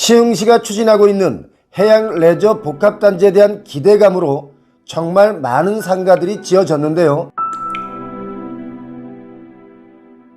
시흥시가 추진하고 있는 해양 레저 복합단지에 대한 기대감으로 정말 많은 상가들이 지어졌는데요.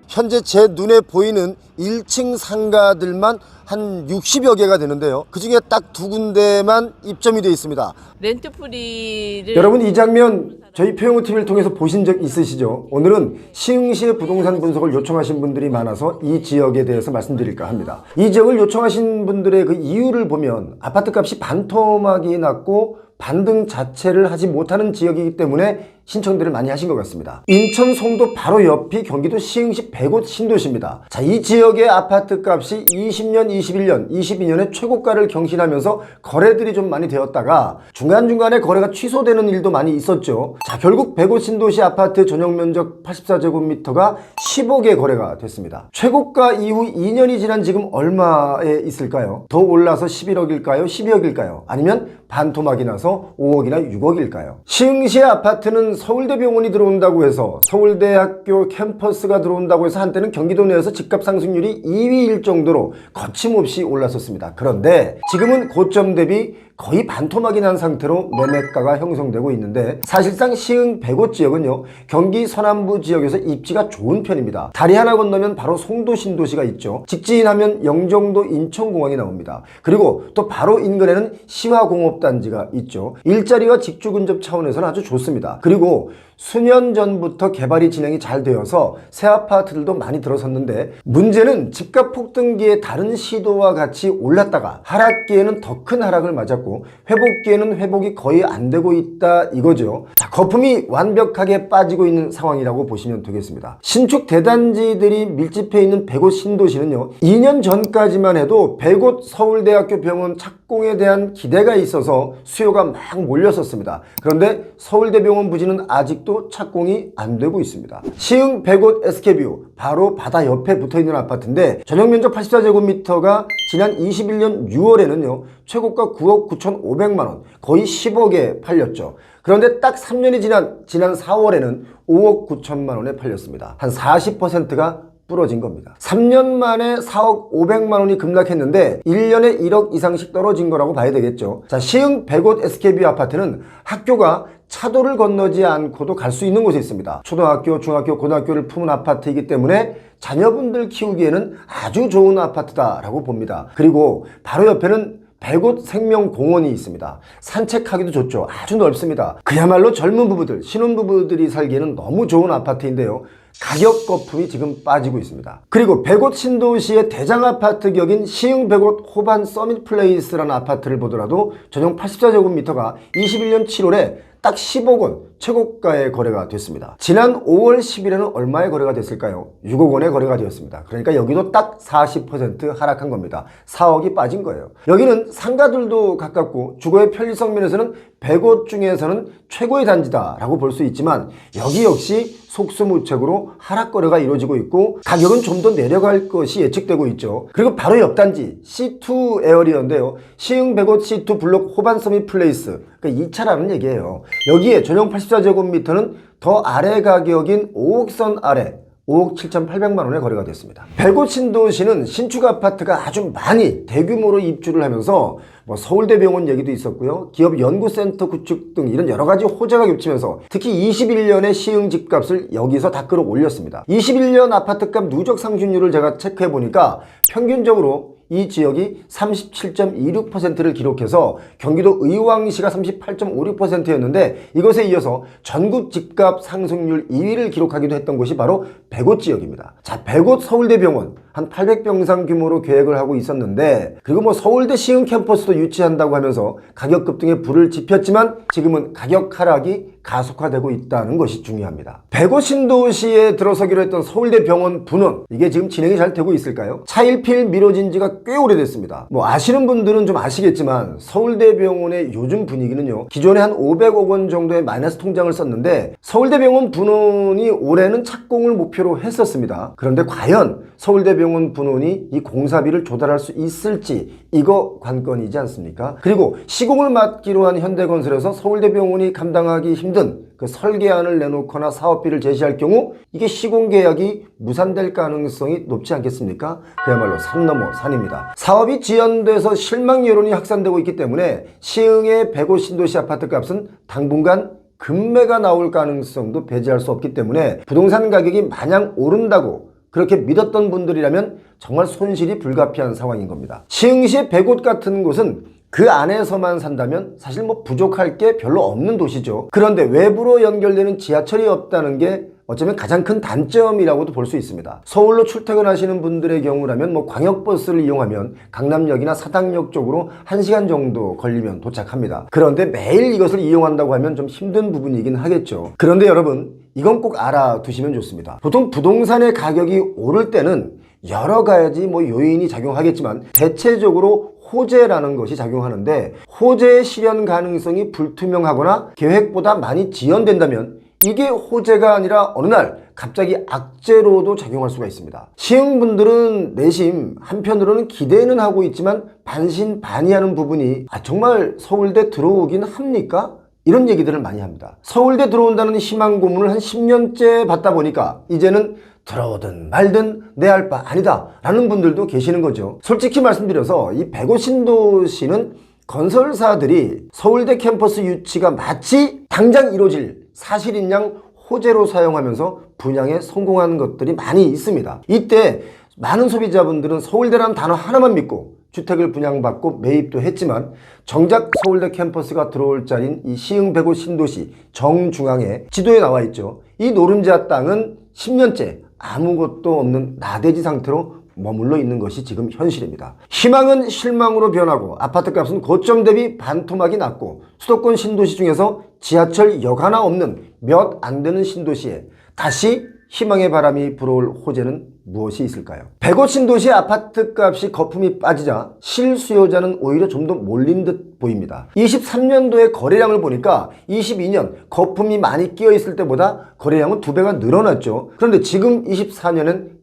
현재 제 눈에 보이는 1층 상가들만 한 60여 개가 되는데요. 그 중에 딱 두 군데만 입점이 되어 있습니다. 렌트프리를 여러분, 이 장면 저희 표영우TV를 통해서 보신 적 있으시죠? 오늘은 시흥시의 부동산 분석을 요청하신 분들이 많아서 이 지역에 대해서 말씀드릴까 합니다. 이 지역을 요청하신 분들의 그 이유를 보면 아파트값이 반토막이 났고 반등 자체를 하지 못하는 지역이기 때문에 신청들을 많이 하신 것 같습니다. 인천 송도 바로 옆이 경기도 시흥시 백옷 신도시입니다. 자, 이 지역의 아파트 값이 20년, 21년, 22년에 최고가를 경신하면서 거래들이 좀 많이 되었다가 중간중간에 거래가 취소되는 일도 많이 있었죠. 자, 결국 백옷 신도시 아파트 전용 면적 84제곱미터가 10억에 거래가 됐습니다. 최고가 이후 2년이 지난 지금 얼마에 있을까요? 더 올라서 11억일까요? 12억일까요? 아니면 반토막이 나서 5억이나 6억일까요? 시흥시의 아파트는 서울대병원이 들어온다고 해서 서울대학교 캠퍼스가 들어온다고 해서 한때는 경기도 내에서 집값 상승률이 2위일 정도로 거침없이 올랐었습니다. 그런데 지금은 고점 대비 거의 반토막이 난 상태로 매매가가 형성되고 있는데, 사실상 시흥 백옷 지역은요, 경기 서남부 지역에서 입지가 좋은 편입니다. 다리 하나 건너면 바로 송도 신도시가 있죠. 직진하면 영종도 인천공항이 나옵니다. 그리고 또 바로 인근에는 시화공업단지가 있죠. 일자리와 직주 근접 차원에서는 아주 좋습니다. 그리고 수년 전부터 개발이 진행이 잘 되어서 새 아파트들도 많이 들어섰는데, 문제는 집값 폭등기에 다른 시도와 같이 올랐다가 하락기에는 더 큰 하락을 맞았고 회복기에는 회복이 거의 안 되고 있다 이거죠. 자, 거품이 완벽하게 빠지고 있는 상황이라고 보시면 되겠습니다. 신축 대단지들이 밀집해 있는 백옷 신도시는요, 2년 전까지만 해도 백옷 서울대학교 병원 착공에 대한 기대가 있어서 수요가 막 몰렸었습니다. 그런데 서울대병원 부지는 아직도 착공이 안 되고 있습니다. 시흥 백옷 SK뷰 바로 바다 옆에 붙어있는 아파트인데 전용 면적 84제곱미터가 지난 21년 6월에는요 최고가 9억 9,500만원, 거의 10억에 팔렸죠. 그런데 딱 3년이 지난 4월에는 5억 9천만원에 팔렸습니다. 한 40%가 부러진 겁니다. 3년 만에 4억 500만원이 급락했는데 1년에 1억 이상씩 떨어진 거라고 봐야 되겠죠. 자, 시흥 백옷 SK뷰 아파트는 학교가 차도를 건너지 않고도 갈 수 있는 곳에 있습니다. 초등학교, 중학교, 고등학교를 품은 아파트이기 때문에 자녀분들 키우기에는 아주 좋은 아파트다라고 봅니다. 그리고 바로 옆에는 백옷 생명공원이 있습니다. 산책하기도 좋죠. 아주 넓습니다. 그야말로 젊은 부부들, 신혼부부들이 살기에는 너무 좋은 아파트인데요, 가격 거품이 지금 빠지고 있습니다. 그리고 백옷 신도시의 대장 아파트 격인 시흥 백옷 호반 서밋 플레이스라는 아파트를 보더라도 전용 84제곱미터가 21년 7월에 딱 10억 원 최고가에 거래가 됐습니다. 지난 5월 10일에는 얼마에 거래가 됐을까요? 6억 원에 거래가 되었습니다. 그러니까 여기도 딱 40% 하락한 겁니다. 4억이 빠진 거예요. 여기는 상가들도 가깝고 주거의 편리성 면에서는 백옷 중에서는 최고의 단지다라고 볼 수 있지만 여기 역시 속수무책으로 하락 거래가 이루어지고 있고 가격은 좀 더 내려갈 것이 예측되고 있죠. 그리고 바로 옆 단지 C2 에어리어인데요, 시흥 백옷 C2 블록 호반 서밋 플레이스, 그러니까 2차라는 얘기예요. 여기에 전용 84제곱미터는 더 아래 가격인 5억선 아래 5억 7,800만원에 거래가 됐습니다. 백옷 신도시는 신축 아파트가 아주 많이 대규모로 입주를 하면서 서울대병원 얘기도 있었고요, 기업 연구센터 구축 등 이런 여러 가지 호재가 겹치면서 특히 21년에 시흥 집값을 여기서 다 끌어올렸습니다. 21년 아파트값 누적 상승률을 제가 체크해 보니까 평균적으로 이 지역이 37.26%를 기록해서 경기도 의왕시가 38.56%였는데 이것에 이어서 전국 집값 상승률 2위를 기록하기도 했던 곳이 바로 백옷 지역입니다. 자, 백옷 서울대병원 한 800병상 규모로 계획을 하고 있었는데, 그리고 서울대 시흥 캠퍼스도 유치한다고 하면서 가격 급등에 불을 지폈지만 지금은 가격 하락이 가속화되고 있다는 것이 중요합니다. 백옷 신도시에 들어서기로 했던 서울대병원 분원, 이게 지금 진행이 잘 되고 있을까요? 차일피일 미뤄진 지가 꽤 오래됐습니다. 아시는 분들은 좀 아시겠지만 서울대병원의 요즘 분위기는요, 기존에 한 500억 원 정도의 마이너스 통장을 썼는데 서울대병원 분원이 올해는 착공을 목표로 했었습니다. 그런데 과연 서울대병원 서울대병원 분원이 이 공사비를 조달할 수 있을지 이거 관건이지 않습니까? 그리고 시공을 맡기로 한 현대건설에서 서울대병원이 감당하기 힘든 그 설계안을 내놓거나 사업비를 제시할 경우 이게 시공계약이 무산될 가능성이 높지 않겠습니까? 그야말로 산 넘어 산입니다. 사업이 지연돼서 실망 여론이 확산되고 있기 때문에 시흥의 105 신도시 아파트 값은 당분간 급매가 나올 가능성도 배제할 수 없기 때문에 부동산 가격이 마냥 오른다고 그렇게 믿었던 분들이라면 정말 손실이 불가피한 상황인 겁니다. 시흥시의 100곳 같은 곳은 그 안에서만 산다면 사실 뭐 부족할 게 별로 없는 도시죠. 그런데 외부로 연결되는 지하철이 없다는 게 어쩌면 가장 큰 단점이라고도 볼 수 있습니다. 서울로 출퇴근하시는 분들의 경우라면 뭐 광역버스를 이용하면 강남역이나 사당역 쪽으로 1시간 정도 걸리면 도착합니다. 그런데 매일 이것을 이용한다고 하면 좀 힘든 부분이긴 하겠죠. 그런데 여러분, 이건 꼭 알아두시면 좋습니다. 보통 부동산의 가격이 오를 때는 여러 가지 뭐 요인이 작용하겠지만 대체적으로 호재라는 것이 작용하는데, 호재의 실현 가능성이 불투명하거나 계획보다 많이 지연된다면 이게 호재가 아니라 어느 날 갑자기 악재로도 작용할 수가 있습니다. 시흥분들은 내심 한편으로는 기대는 하고 있지만 반신반의하는 부분이 정말 서울대 들어오긴 합니까? 이런 얘기들을 많이 합니다. 서울대 들어온다는 희망 고문을 한 10년째 받다 보니까 이제는 들어오든 말든 내 할 바 아니다 라는 분들도 계시는 거죠. 솔직히 말씀드려서 이 105 신도시는 건설사들이 서울대 캠퍼스 유치가 마치 당장 이루어질 사실인 양 호재로 사용하면서 분양에 성공한 것들이 많이 있습니다. 이때 많은 소비자분들은 서울대라는 단어 하나만 믿고 주택을 분양받고 매입도 했지만 정작 서울대 캠퍼스가 들어올 자리인 이 시흥 105 신도시 정중앙에 지도에 나와 있죠. 이 노른자 땅은 10년째 아무것도 없는 나대지 상태로 머물러 있는 것이 지금 현실입니다. 희망은 실망으로 변하고 아파트값은 고점 대비 반토막이 났고 수도권 신도시 중에서 지하철역 하나 없는 몇 안 되는 신도시에 다시 희망의 바람이 불어올 호재는 무엇이 있을까요? 105 신도시 아파트값이 거품이 빠지자 실수요자는 오히려 좀 더 몰린 듯 보입니다. 23년도에 거래량을 보니까 22년 거품이 많이 끼어 있을 때보다 거래량은 2배가 늘어났죠. 그런데 지금 24년은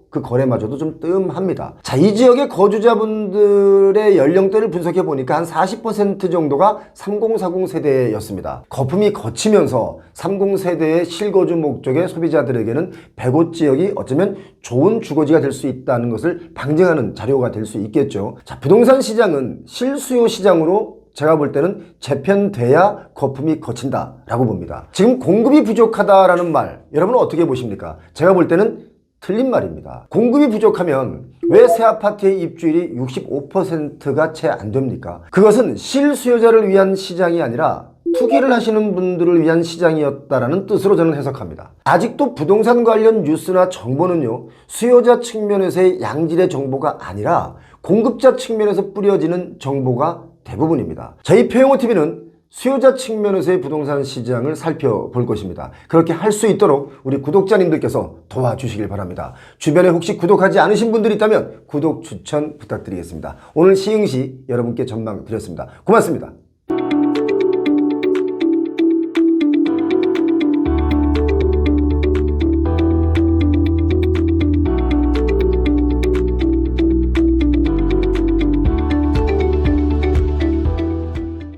그 거래마저도 좀 뜸합니다. 자, 이 지역의 거주자분들의 연령대를 분석해 보니까 한 40% 정도가 3040 세대였습니다. 거품이 거치면서 30세대의 실거주 목적의 소비자들에게는 105 지역이 어쩌면 좋은 주거지가 될 수 있다는 것을 방증하는 자료가 될 수 있겠죠. 자, 부동산 시장은 실수요 시장으로 제가 볼 때는 재편돼야 거품이 거친다 라고 봅니다. 지금 공급이 부족하다라는 말 여러분은 어떻게 보십니까? 제가 볼 때는 틀린 말입니다. 공급이 부족하면 왜 새 아파트의 입주율이 65%가 채 안 됩니까? 그것은 실수요자를 위한 시장이 아니라 투기를 하시는 분들을 위한 시장이었다라는 뜻으로 저는 해석합니다. 아직도 부동산 관련 뉴스나 정보는요, 수요자 측면에서의 양질의 정보가 아니라 공급자 측면에서 뿌려지는 정보가 대부분입니다. 저희 표영호TV는 수요자 측면에서의 부동산 시장을 살펴볼 것입니다. 그렇게 할 수 있도록 우리 구독자님들께서 도와주시길 바랍니다. 주변에 혹시 구독하지 않으신 분들이 있다면 구독 추천 부탁드리겠습니다. 오늘 시흥시 여러분께 전망 드렸습니다. 고맙습니다.